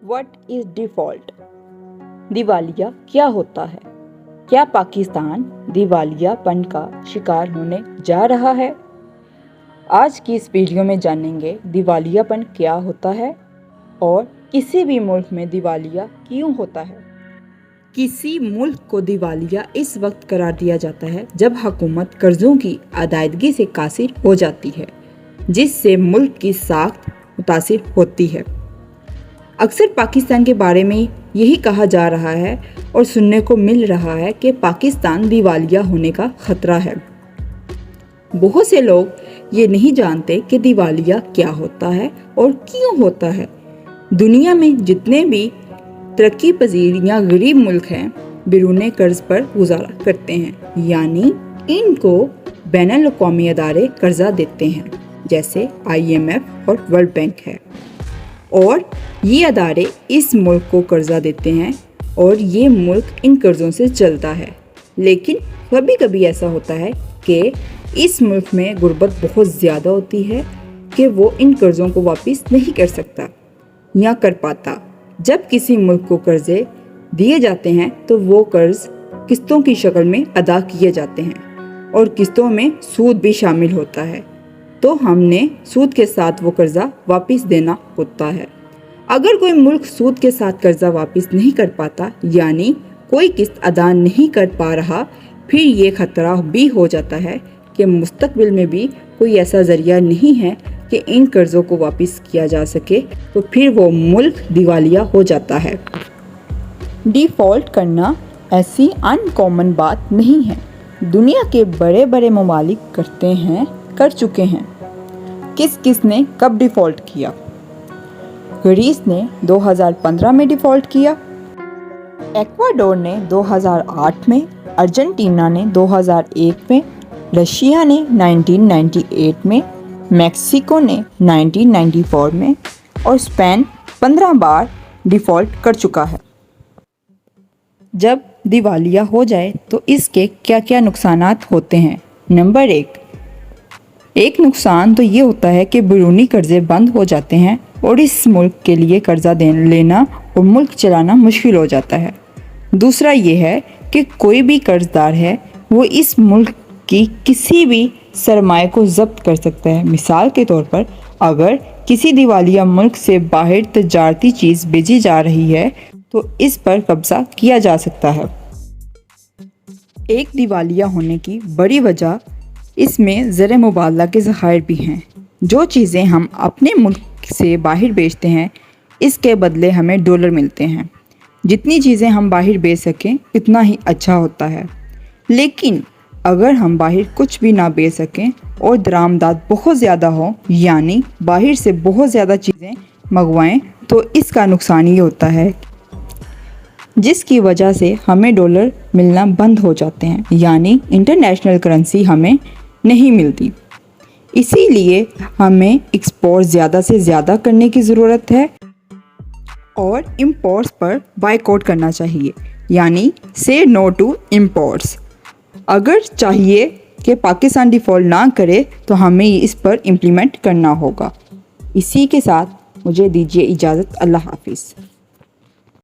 What is default? दिवालिया क्या होता है? क्या पाकिस्तान दिवालियापन का शिकार होने जा रहा है? आज की इस वीडियो में जानेंगे दिवालियापन क्या होता है और किसी भी मुल्क में दिवालिया क्यों होता है। किसी मुल्क को दिवालिया इस वक्त करार दिया जाता है जब हुकूमत कर्जों की अदायगी से कासिर हो जाती है, जिससे मुल्क की साख मुतासिर होती है। अक्सर पाकिस्तान के बारे में यही कहा जा रहा है और सुनने को मिल रहा है कि पाकिस्तान दिवालिया होने का खतरा है। बहुत से लोग ये नहीं जानते कि दिवालिया क्या होता है और क्यों होता है। दुनिया में जितने भी तरक्की पजीर या गरीब मुल्क हैं, बिरूने कर्ज पर गुजारा करते हैं, यानी इनको बैनुल अक़वामी अदारे कर्जा देते हैं, जैसे IMF और वर्ल्ड बैंक है। और ये अदारे इस मुल्क को कर्जा देते हैं और ये मुल्क इन कर्ज़ों से चलता है। लेकिन कभी कभी ऐसा होता है कि इस मुल्क में गुर्बत बहुत ज़्यादा होती है कि वो इन कर्ज़ों को वापस नहीं कर सकता या कर पाता। जब किसी मुल्क को कर्ज़े दिए जाते हैं तो वो कर्ज़ किस्तों की शक्ल में अदा किए जाते हैं और किस्तों में सूद भी शामिल होता है, तो हमने सूद के साथ वो कर्ज़ा वापस देना होता है। अगर कोई मुल्क सूद के साथ कर्ज़ा वापस नहीं कर पाता, यानी कोई किस्त अदा नहीं कर पा रहा, फिर ये खतरा भी हो जाता है कि मुस्तकबिल में भी कोई ऐसा ज़रिया नहीं है कि इन कर्ज़ों को वापस किया जा सके, तो फिर वो मुल्क दिवालिया हो जाता है। डिफ़ॉल्ट करना ऐसी अनकॉमन बात नहीं है। दुनिया के बड़े बड़े ममालिक कर चुके हैं। किस ने कब डिफ़ॉल्ट किया? ग्रीस ने 2015 में डिफ़ॉल्ट किया, एक्वाडोर ने 2008 में, अर्जेंटीना ने 2001 में, रशिया ने 1998 में, मैक्सिको ने 1994 में और स्पेन 15 बार डिफ़ॉल्ट कर चुका है। जब दिवालिया हो जाए तो इसके क्या क्या नुकसानात होते हैं? नंबर एक नुकसान तो ये होता है कि बैरूनी कर्जे बंद हो जाते हैं और इस मुल्क के लिए कर्जा लेना और मुल्क चलाना मुश्किल हो जाता है। दूसरा ये है कि कोई भी कर्जदार है वो इस मुल्क की किसी भी सरमाए को जब्त कर सकता है। मिसाल के तौर पर अगर किसी दिवालिया मुल्क से बाहर तजारती चीज़ भेजी जा रही है तो इस पर कब्जा किया जा सकता है। एक दिवालिया होने की बड़ी वजह इसमें ज़र मुबादला के ज़खायर भी हैं। जो चीज़ें हम अपने मुल्क से बाहर बेचते हैं, इसके बदले हमें डॉलर मिलते हैं। जितनी चीज़ें हम बाहर बेच सकें इतना ही अच्छा होता है। लेकिन अगर हम बाहर कुछ भी ना बेच सकें और दरामदात बहुत ज़्यादा हो, यानी बाहर से बहुत ज़्यादा चीज़ें मंगवाएं, तो इसका नुकसान ये होता है जिसकी वजह से हमें डॉलर मिलना बंद हो जाते हैं, यानी इंटरनेशनल करेंसी हमें नहीं मिलती। इसीलिए हमें एक्सपोर्ट ज़्यादा से ज़्यादा करने की ज़रूरत है और इंपोर्ट्स पर बायकॉट करना चाहिए, यानी से नो टू इंपोर्ट्स। अगर चाहिए कि पाकिस्तान डिफ़ॉल्ट ना करे तो हमें इस पर इम्प्लीमेंट करना होगा। इसी के साथ मुझे दीजिए इजाज़त। अल्लाह हाफिज़।